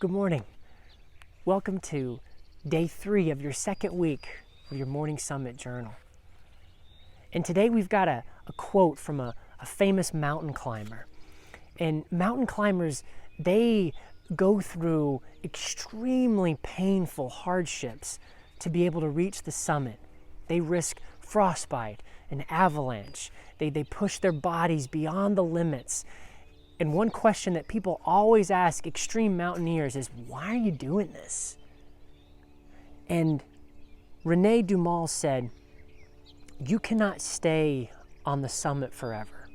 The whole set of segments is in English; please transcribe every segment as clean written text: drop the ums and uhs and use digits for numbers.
Good morning. Welcome to day 3 of your second week of your Morning Summit Journal. And today we've got a quote from a famous mountain climber. And mountain climbers, they go through extremely painful hardships to be able to reach the summit. They risk frostbite and avalanche. They push their bodies beyond the limits. And one question that people always ask extreme mountaineers is, why are you doing this? And Rene Dumas said, you cannot stay on the summit forever.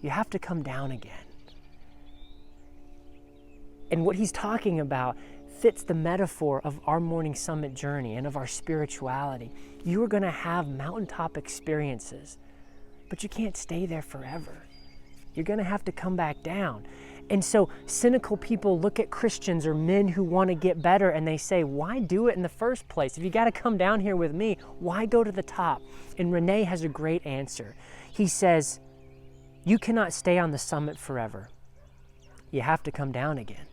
You have to come down again. And what he's talking about fits the metaphor of our Morning Summit journey and of our spirituality. You are going to have mountaintop experiences, but you can't stay there forever. You're going to have to come back down. And so cynical people look at Christians or men who want to get better and they say, why do it in the first place? If you got to come down here with me, why go to the top? And Rene has a great answer. He says, you cannot stay on the summit forever. You have to come down again.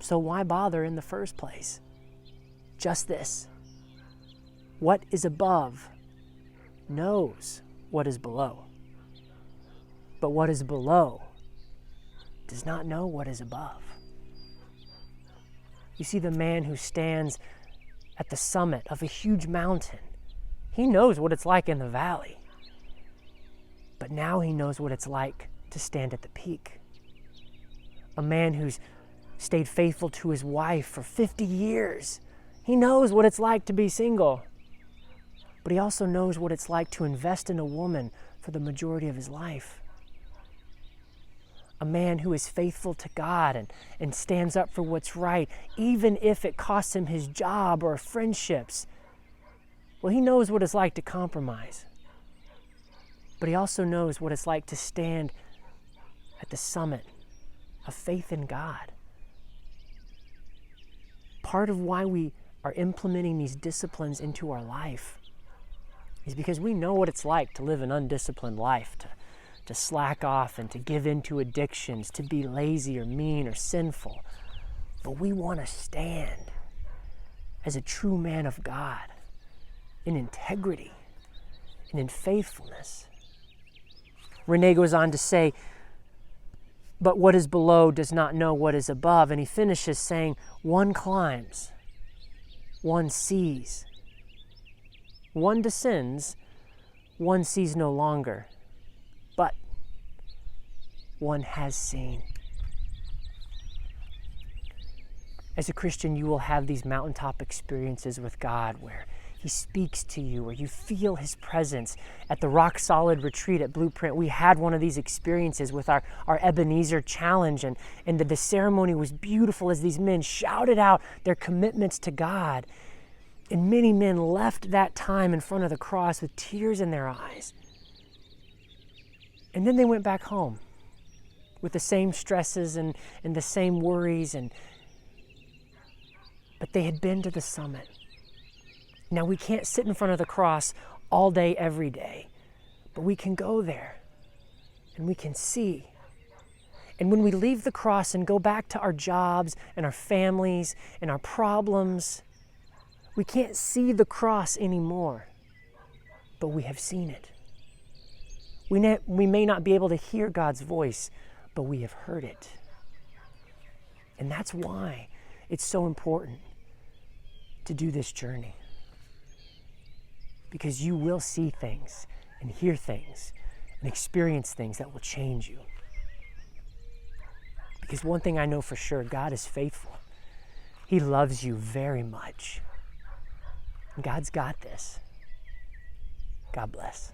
So why bother in the first place? Just this. What is above knows what is below. But what is below does not know what is above. You see, the man who stands at the summit of a huge mountain, he knows what it's like in the valley. But now he knows what it's like to stand at the peak. A man who's stayed faithful to his wife for 50 years, he knows what it's like to be single. But he also knows what it's like to invest in a woman for the majority of his life. A man who is faithful to God and stands up for what's right, even if it costs him his job or friendships. Well, he knows what it's like to compromise. But he also knows what it's like to stand at the summit of faith in God. Part of why we are implementing these disciplines into our life is because we know what it's like to live an undisciplined life, to slack off and to give in to addictions, to be lazy or mean or sinful. But we want to stand as a true man of God in integrity and in faithfulness. Rene goes on to say, but what is below does not know what is above. And he finishes saying, one climbs, one sees, one descends, one sees no longer. But one has seen. As a Christian, you will have these mountaintop experiences with God where He speaks to you, where you feel His presence. At the Rock Solid retreat at Blueprint, we had one of these experiences with our Ebenezer challenge, and the ceremony was beautiful as these men shouted out their commitments to God. And many men left that time in front of the cross with tears in their eyes. And then they went back home with the same stresses and the same worries, but they had been to the summit. Now we can't sit in front of the cross all day, every day, but we can go there and we can see. And when we leave the cross and go back to our jobs and our families and our problems, we can't see the cross anymore, but we have seen it. We may not be able to hear God's voice, but we have heard it. And that's why it's so important to do this journey. Because you will see things and hear things and experience things that will change you. Because one thing I know for sure, God is faithful. He loves you very much. And God's got this. God bless.